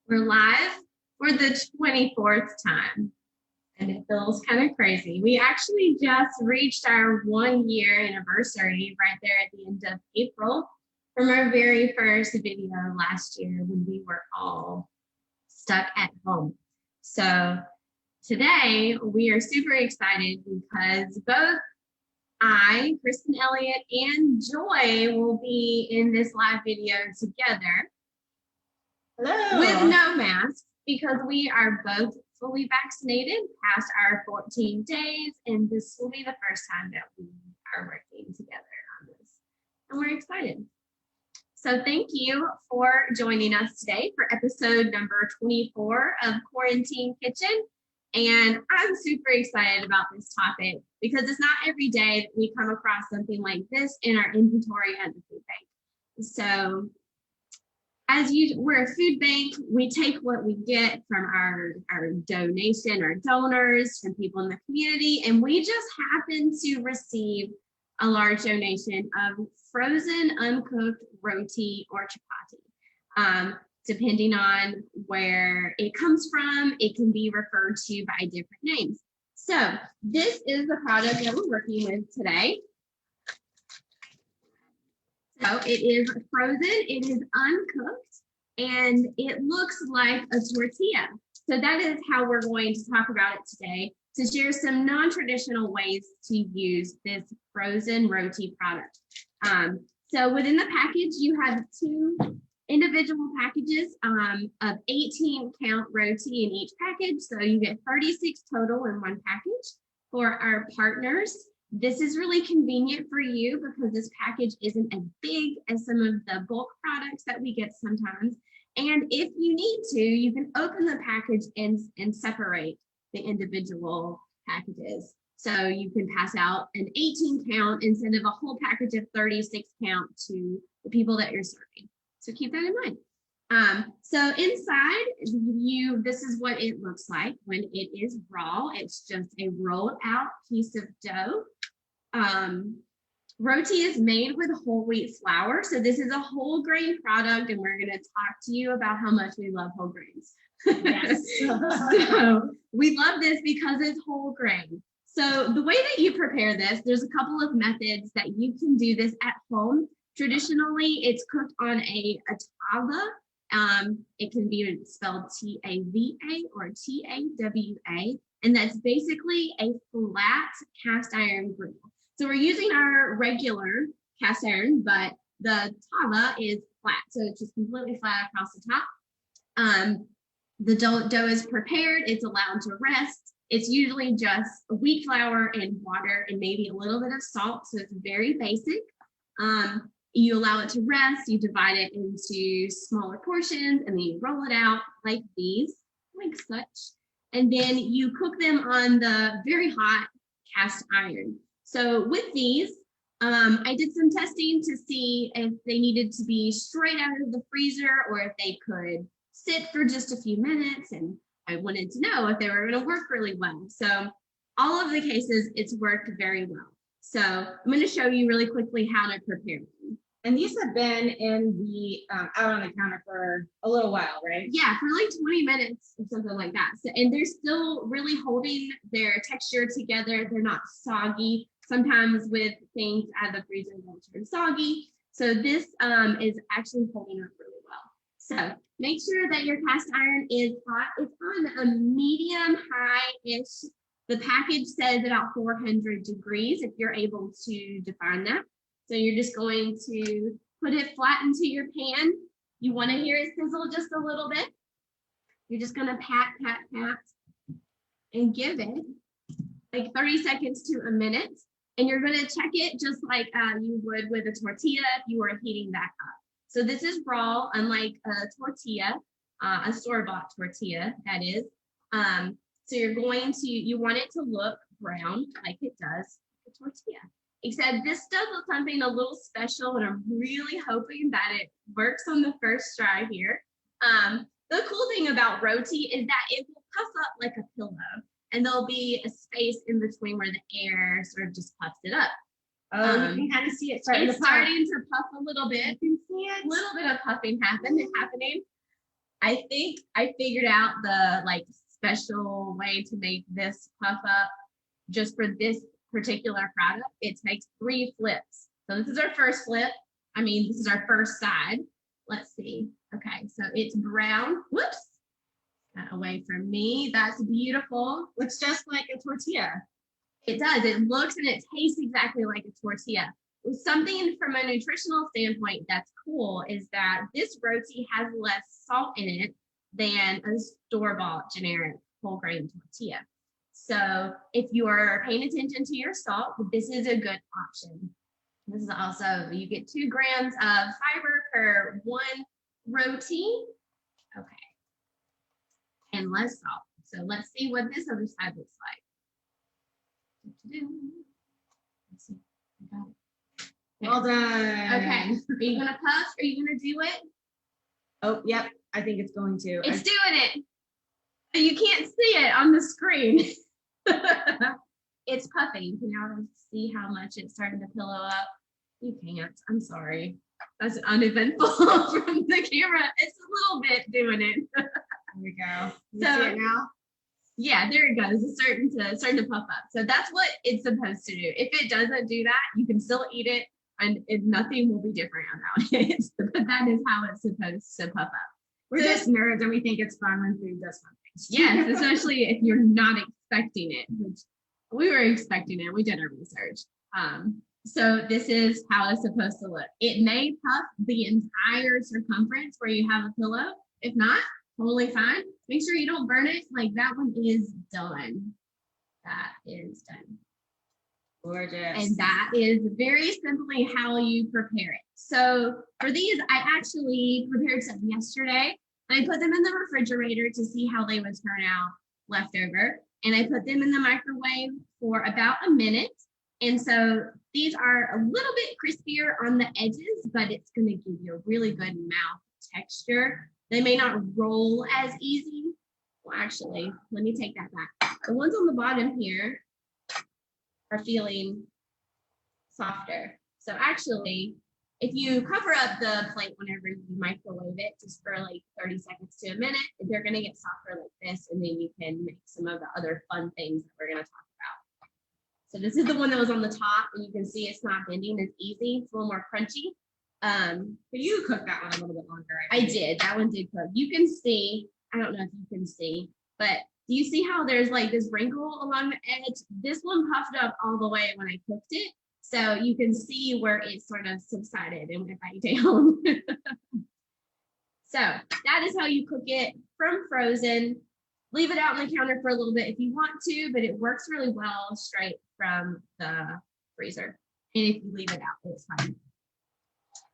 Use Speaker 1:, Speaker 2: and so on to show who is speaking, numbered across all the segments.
Speaker 1: We're live for the 24th time, and it feels kind of crazy. We actually just reached our 1-year anniversary right there at the end of April from our very first video last year when we were all stuck at home. So today we are super excited because both I, Kristen Elliott, and Joy will be in this live video together.
Speaker 2: Hello.
Speaker 1: With no masks because we are both fully vaccinated past our 14 days, and this will be the first time that we are working together on this, and we're excited. So thank you for joining us today for episode number 24 of Quarantine Kitchen. And I'm super excited about this topic because it's not every day that we come across something like this in our inventory at the food bank. So we're a food bank, we take what we get from our donation, our donors, from people in the community, and we just happen to receive a large donation of frozen, uncooked roti or chapati. Depending on where it comes from, it can be referred to by different names. So this is the product that we're working with today. So it is frozen, it is uncooked, and it looks like a tortilla. So that is how we're going to talk about it today, to share some non-traditional ways to use this frozen roti product. So within the package, you have 2 individual packages of 18 count roti in each package. So you get 36 total in one package. For our partners, this is really convenient for you because this package isn't as big as some of the bulk products that we get sometimes. And if you need to, you can open the package and separate the individual packages. So you can pass out an 18 count instead of a whole package of 36 count to the people that you're serving. So keep that in mind. So inside, this is what it looks like when it is raw. It's just a rolled out piece of dough. Roti is made with whole wheat flour. So this is a whole grain product, and we're going to talk to you about how much we love whole grains. Yes. So we love this because it's whole grain. So the way that you prepare this, there's a couple of methods that you can do this at home. Traditionally, it's cooked on a tava. It can be spelled T-A-V-A or T-A-W-A, and that's basically a flat cast iron grill. So we're using our regular cast iron, but the tava is flat, so it's just completely flat across the top. The dough is prepared, it's allowed to rest. It's usually just wheat flour and water and maybe a little bit of salt, so it's very basic. You allow it to rest, you divide it into smaller portions, and then you roll it out like these, like such. And then you cook them on the very hot cast iron. So with these, I did some testing to see if they needed to be straight out of the freezer or if they could sit for just a few minutes, and I wanted to know if they were going to work really well. So all of the cases, it's worked very well. So I'm going to show you really quickly how to prepare them.
Speaker 2: And these have been in the out on the counter for a little while, right?
Speaker 1: Yeah, for like 20 minutes or something like that. So, and they're still really holding their texture together. They're not soggy. Sometimes with things out of the freezer, they'll turn soggy. So this is actually holding up really well. So make sure that your cast iron is hot. It's on a medium high-ish. The package says about 400 degrees if you're able to define that. So you're just going to put it flat into your pan. You want to hear it sizzle just a little bit. You're just going to pat, pat, pat, and give it like 30 seconds to a minute. And you're going to check it just like you would with a tortilla if you were heating that up. So this is raw, unlike a tortilla, a store-bought tortilla, that is. So you want it to look brown like it does with a tortilla. Except this does something a little special, and I'm really hoping that it works on the first try here. The cool thing about roti is that it will puff up like a pillow, and there'll be a space in between where the air sort of just puffs it up.
Speaker 2: You can kind of see it starting
Speaker 1: to puff a little bit.
Speaker 2: You can see it.
Speaker 1: A little bit of puffing happening. I think I figured out the like special way to make this puff up just for this particular product. It takes 3 flips. So this is our first flip. I mean, this is our first side. Let's see. Okay, so it's brown. Whoops. Got away from me. That's beautiful.
Speaker 2: Looks just like a tortilla.
Speaker 1: It does. It looks and it tastes exactly like a tortilla. Something from a nutritional standpoint that's cool is that this roti has less salt in it than a store-bought generic whole grain tortilla. So if you are paying attention to your salt, this is a good option. This is also, you get 2 grams of fiber per 1 roti. Okay. And less salt. So let's see what this other side looks like. Let's see. I got it. Okay.
Speaker 2: Well done.
Speaker 1: Okay. Are you gonna puff? Are you gonna do it?
Speaker 2: Oh, yep. I think it's going to.
Speaker 1: It's doing it. But you can't see it on the screen. It's puffing. Can y'all see how much it's starting to pillow up? You can't. I'm sorry. That's uneventful from the camera. It's a little bit doing it.
Speaker 2: There we go. You
Speaker 1: So,
Speaker 2: see it now?
Speaker 1: Yeah, there it goes. It's starting to puff up. So that's what it's supposed to do. If it doesn't do that, you can still eat it and nothing will be different about it. But that is how it's supposed to puff up.
Speaker 2: We're just nerds and we think it's fun when food does fun things.
Speaker 1: Yes, especially if you're not expecting it, which we were expecting it. We did our research. So this is how it's supposed to look. It may puff the entire circumference where you have a pillow. If not, totally fine. Make sure you don't burn it. Like that one is done. That is done.
Speaker 2: Gorgeous.
Speaker 1: And that is very simply how you prepare it. So for these, I actually prepared some yesterday. I put them in the refrigerator to see how they would turn out leftover. And I put them in the microwave for about a minute. And so these are a little bit crispier on the edges, but it's going to give you a really good mouth texture. They may not roll as easy. Well, actually, let me take that back. The ones on the bottom here are feeling softer. So actually, if you cover up the plate whenever you microwave it, just for like 30 seconds to a minute, they're going to get softer like this, and then you can make some of the other fun things that we're going to talk about. So this is the one that was on the top, and you can see it's not bending as easy. It's a little more crunchy.
Speaker 2: But you cooked that one a little bit longer.
Speaker 1: I did. That one did cook. You can see, I don't know if you can see, but do you see how there's like this wrinkle along the edge? This one puffed up all the way when I cooked it. So you can see where it sort of subsided and went back down. So that is how you cook it from frozen. Leave it out on the counter for a little bit if you want to, but it works really well straight from the freezer. And if you leave it out, it's fine.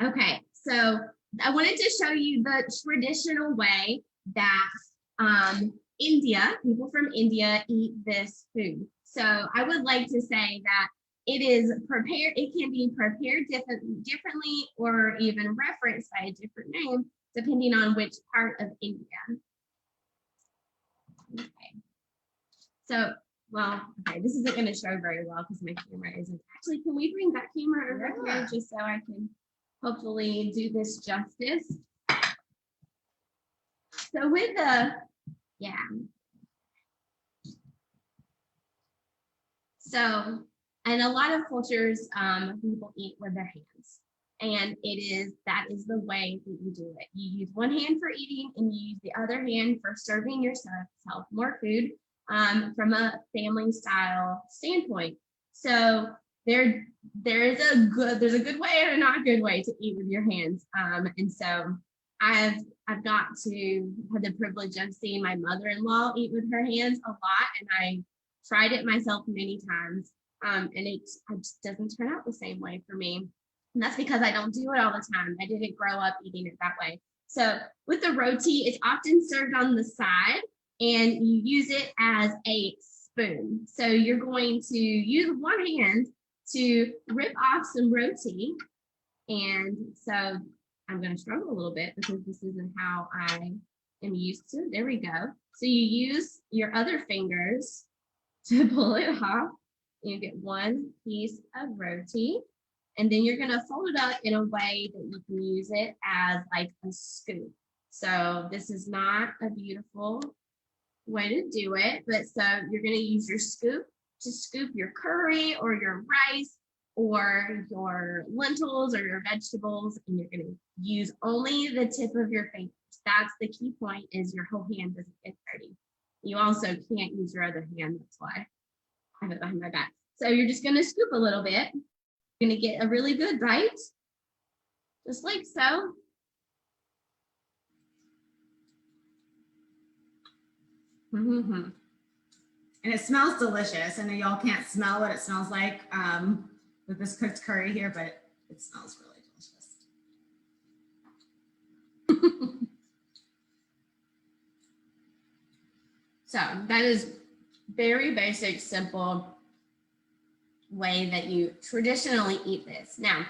Speaker 1: Okay, so I wanted to show you the traditional way that people from India eat this food. So I would like to say that it is prepared, it can be prepared differently or even referenced by a different name, depending on which part of India. Okay. So, well, okay, this isn't going to show very well because my camera isn't. Actually, can we bring that camera over here just so I can hopefully do this justice? So with the, yeah. So, and a lot of cultures, people eat with their hands. And that is the way that you do it. You use one hand for eating and you use the other hand for serving yourself more food from a family style standpoint. So there's a good way and a not good way to eat with your hands. And so I've got to have the privilege of seeing my mother-in-law eat with her hands a lot, and I tried it myself many times, and it just doesn't turn out the same way for me. And that's because I don't do it all the time. I didn't grow up eating it that way. So with the roti, it's often served on the side, and you use it as a spoon. So you're going to use one hand to rip off some roti. And so I'm going to struggle a little bit because this isn't how I am used to. There we go. So you use your other fingers to pull it off. You get one piece of roti, and then you're going to fold it up in a way that you can use it as like a scoop. So this is not a beautiful way to do it, but so you're going to use your scoop to scoop your curry or your rice or your lentils or your vegetables, and you're going to use only the tip of your fingers. That's the key point, is your whole hand doesn't get dirty. You also can't use your other hand, that's why I have it behind my back. So you're just going to scoop a little bit. You're going to get a really good bite, just like so. Mm-hmm.
Speaker 2: And it smells delicious. I know y'all can't smell what it smells like with this cooked curry here, but it smells really delicious.
Speaker 1: So that is very basic, simple way that you traditionally eat this. Now,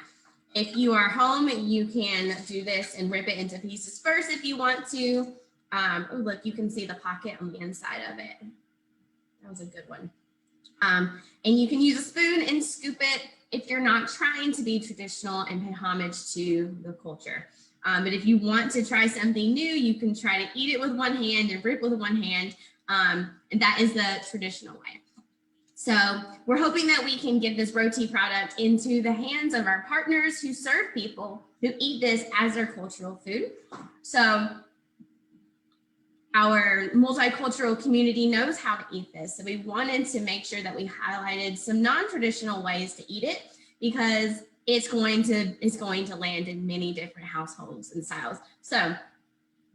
Speaker 1: if you are home, you can do this and rip it into pieces first if you want to. Oh, look, you can see the pocket on the inside of it. That was a good one. And you can use a spoon and scoop it if you're not trying to be traditional and pay homage to the culture. But if you want to try something new, you can try to eat it with one hand and rip with one hand. And that is the traditional way. So we're hoping that we can get this Roti product into the hands of our partners who serve people who eat this as their cultural food. So our multicultural community knows how to eat this. So we wanted to make sure that we highlighted some non-traditional ways to eat it, because it's going to land in many different households and styles. So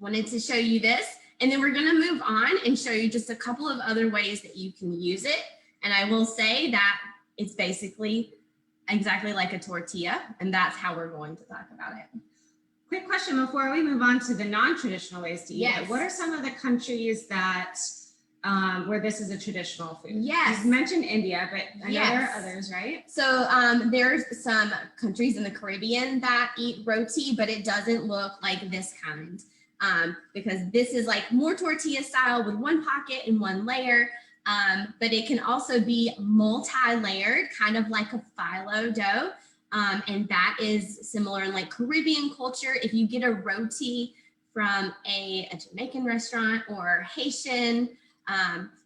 Speaker 1: wanted to show you this, and then we're going to move on and show you just a couple of other ways that you can use it. And I will say that it's basically exactly like a tortilla, and that's how we're going to talk about it.
Speaker 2: Quick question before we move on to the non-traditional ways to eat it. What are some of the countries that where this is a traditional food?
Speaker 1: Yes.
Speaker 2: You mentioned India, but I know there are others, right?
Speaker 1: So there's some countries in the Caribbean that eat roti, but it doesn't look like this kind, because this is like more tortilla style with one pocket and one layer. But it can also be multi-layered, kind of like a phyllo dough. And that is similar in like Caribbean culture. If you get a roti from a Jamaican restaurant or Haitian,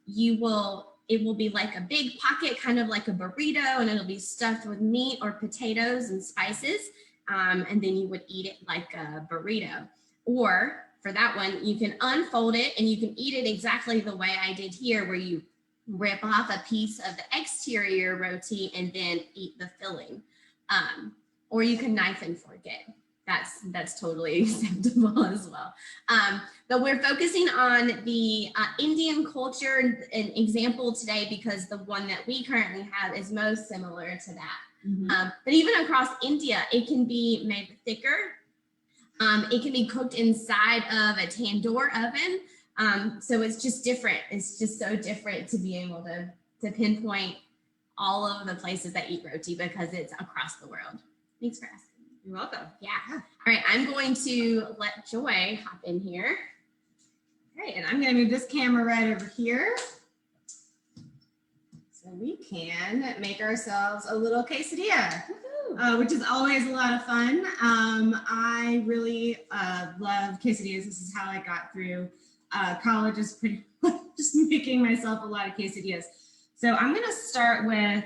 Speaker 1: it will be like a big pocket, kind of like a burrito, and it'll be stuffed with meat or potatoes and spices. And then you would eat it like a burrito. Or for that one, you can unfold it and you can eat it exactly the way I did here, where you rip off a piece of the exterior roti and then eat the filling. Or you can knife and fork it. That's totally acceptable as well. But we're focusing on the Indian culture, an example today, because the one that we currently have is most similar to that. Mm-hmm. But even across India, it can be made thicker. It can be cooked inside of a tandoor oven. So it's just different. It's just so different to be able to pinpoint all of the places that eat roti, because it's across the world. Thanks for asking.
Speaker 2: You're welcome.
Speaker 1: Yeah. All right, I'm going to let Joy hop in here.
Speaker 2: Okay, and I'm going to move this camera right over here so we can make ourselves a little quesadilla, which is always a lot of fun. I really love quesadillas. This is how I got through college, is pretty much just making myself a lot of quesadillas. So I'm going to start with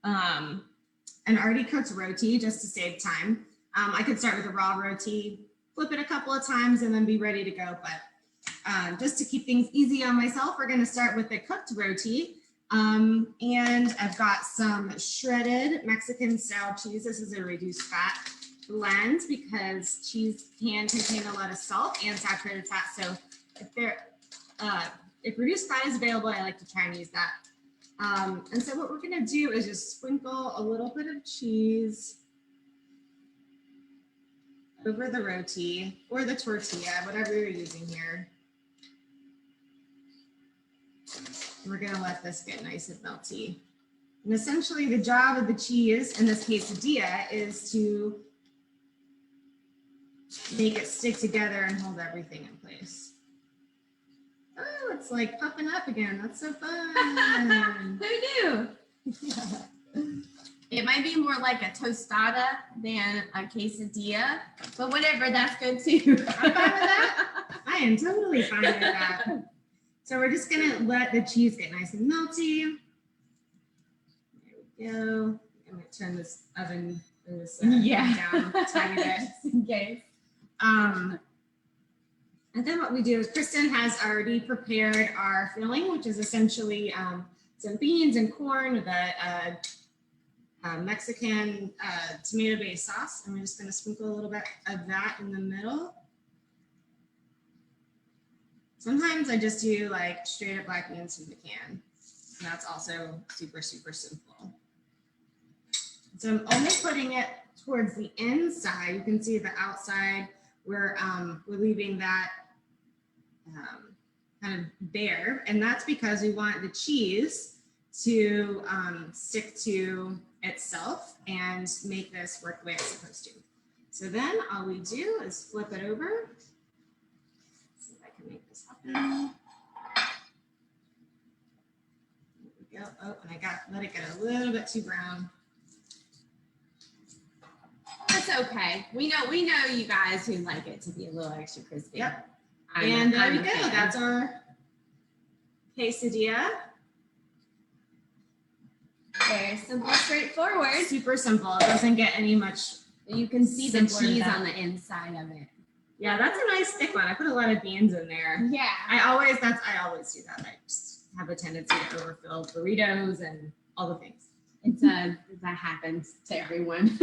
Speaker 2: an already cooked roti, just to save time. I could start with a raw roti, flip it a couple of times, and then be ready to go. But just to keep things easy on myself, we're going to start with the cooked roti. And I've got some shredded Mexican style cheese. This is a reduced fat blend, because cheese can contain a lot of salt and saturated fat. So if reduced fat is available, I like to try and use that. And so what we're going to do is just sprinkle a little bit of cheese over the roti or the tortilla, whatever you're using here. We're going to let this get nice and melty. And essentially the job of the cheese in this quesadilla is to make it stick together and hold everything in place. Oh, it's like puffing up again. That's so fun.
Speaker 1: Who knew?
Speaker 2: Yeah.
Speaker 1: It might be more like a tostada than a quesadilla, but whatever, that's good too.
Speaker 2: I'm fine with that. I am totally fine with that. So we're just gonna let the cheese get nice and melty. There we go. I'm gonna turn this oven down a tiny bit.
Speaker 1: In case.
Speaker 2: And then what we do is Kristen has already prepared our filling, which is essentially some beans and corn with a Mexican tomato-based sauce. And we're just going to sprinkle a little bit of that in the middle. Sometimes I just do like straight up black beans from the can. And that's also super, super simple. So I'm only putting it towards the inside. You can see the outside. We're leaving that kind of bare, and that's because we want the cheese to stick to itself and make this work the way it's supposed to. So then all we do is flip it over. Let's see if I can make this happen. There we go. Oh, and I let it get a little bit too brown.
Speaker 1: That's okay. We know you guys who like it to be a little extra crispy.
Speaker 2: Yep. And there we go. That's our quesadilla.
Speaker 1: Very simple, straightforward.
Speaker 2: Super simple. It doesn't get any much.
Speaker 1: You can see the cheese on the inside of it.
Speaker 2: Yeah, that's a nice thick one. I put a lot of beans in there.
Speaker 1: Yeah.
Speaker 2: I always do that. I just have a tendency to overfill burritos and all the things.
Speaker 1: That happens to everyone.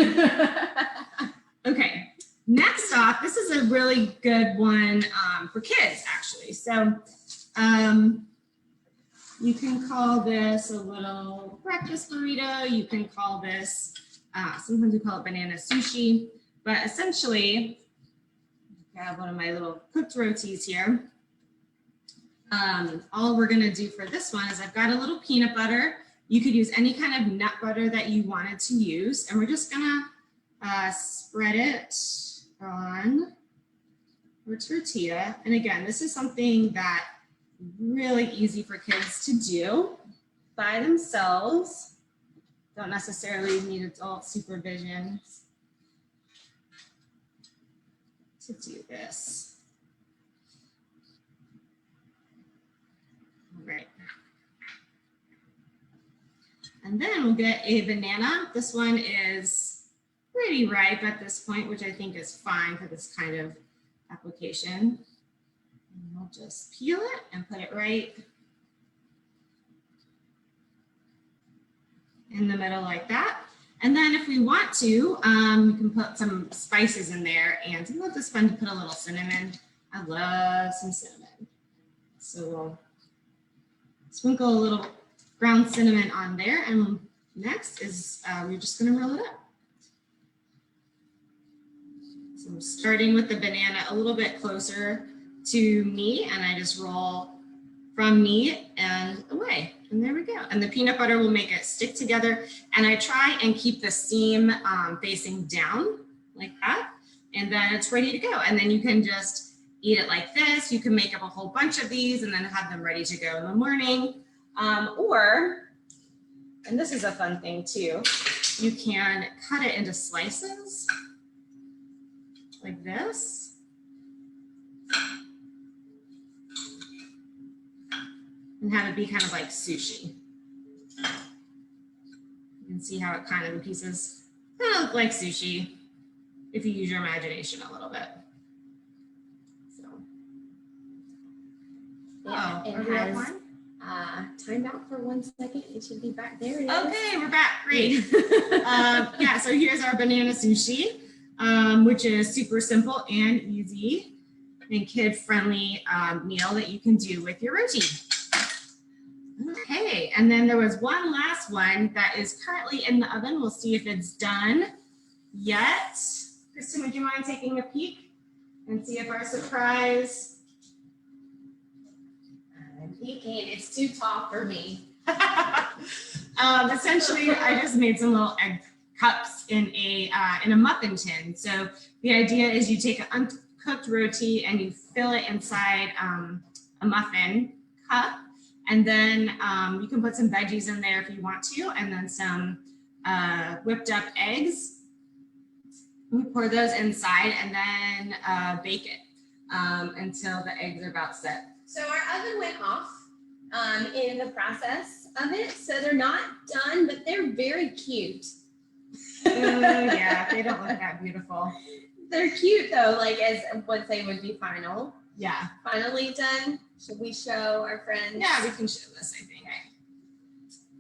Speaker 2: Okay. Next off, this is a really good one for kids, actually. So you can call this a little breakfast burrito. You can call this, sometimes we call it banana sushi. But essentially, grab one of my little cooked rotis here. All we're going to do for this one is I've got a little peanut butter. You could use any kind of nut butter that you wanted to use. And we're just going to spread it on our tortilla. And again, this is something that really easy for kids to do by themselves. Don't necessarily need adult supervision to do this. All right. And then we'll get a banana. This one is pretty ripe at this point, which I think is fine for this kind of application. And we'll just peel it and put it right in the middle like that. And then if we want to, you can put some spices in there, and sometimes it's fun to put a little cinnamon. I love some cinnamon. So we'll sprinkle a little ground cinnamon on there. And next is we're just gonna roll it up. So I'm starting with the banana a little bit closer to me, and I just roll from me and away. And there we go. And the peanut butter will make it stick together. And I try and keep the seam facing down like that. And then it's ready to go. And then you can just eat it like this. You can make up a whole bunch of these and then have them ready to go in the morning. Or, and this is a fun thing too, you can cut it into slices like this. And have it be kind of like sushi. You can see how it kind of in pieces kind of look like sushi if you use your imagination a little bit. So,
Speaker 1: yeah, it has timed out for 1 second. It should be back there.
Speaker 2: Okay, we're back. Great. Yeah, so here's our banana sushi, which is super simple and easy and kid-friendly meal that you can do with your roti. Okay, and then there was one last one that is currently in the oven. We'll see if it's done yet. Kristen, would you mind taking a peek and see if our surprise?
Speaker 1: I'm peeking. It's too tall for me.
Speaker 2: Essentially, I just made some little egg cups in a muffin tin. So the idea is you take an uncooked roti and you fill it inside a muffin cup. And then you can put some veggies in there if you want to, and then some whipped up eggs. We pour those inside and then bake it until the eggs are about set.
Speaker 1: So our oven went off in the process of it. So they're not done, but they're very cute.
Speaker 2: Yeah, they don't look that beautiful.
Speaker 1: They're cute though, like as once they would be final.
Speaker 2: Yeah.
Speaker 1: Finally done. Should we show our friends?
Speaker 2: Yeah, we can show this, I think.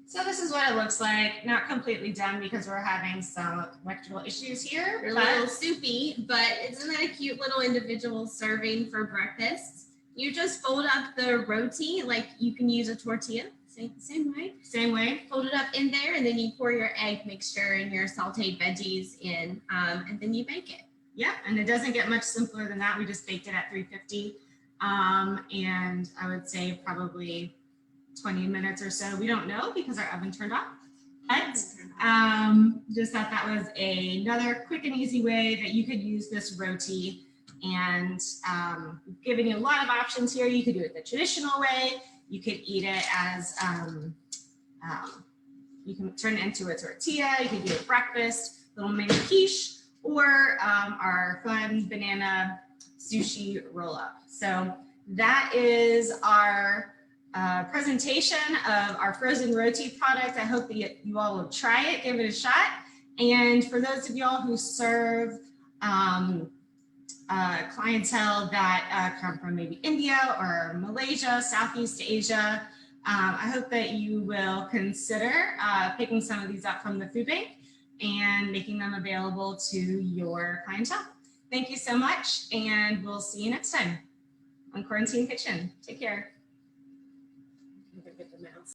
Speaker 2: So this is what it looks like. Not completely done because we're having some electrical issues here.
Speaker 1: They're a little soupy, but isn't that a cute little individual serving for breakfast? You just fold up the roti, like you can use a tortilla, same way.
Speaker 2: Same way.
Speaker 1: Fold it up in there, and then you pour your egg mixture and your sauteed veggies in, and then you bake it.
Speaker 2: Yep, and it doesn't get much simpler than that. We just baked it at 350, and I would say probably 20 minutes or so. We don't know because our oven turned off. But just thought that was another quick and easy way that you could use this roti. And we've given you a lot of options here. You could do it the traditional way. You could eat it as, you can turn it into a tortilla. You can do a breakfast, little mini quiche, or our fun banana sushi roll up. So that is our presentation of our frozen roti product. I hope that you all will try it, give it a shot. And for those of y'all who serve clientele that come from maybe India or Malaysia, Southeast Asia, I hope that you will consider picking some of these up from the food bank and making them available to your clientele. Thank you so much, and we'll see you next time on Quarantine Kitchen. Take care.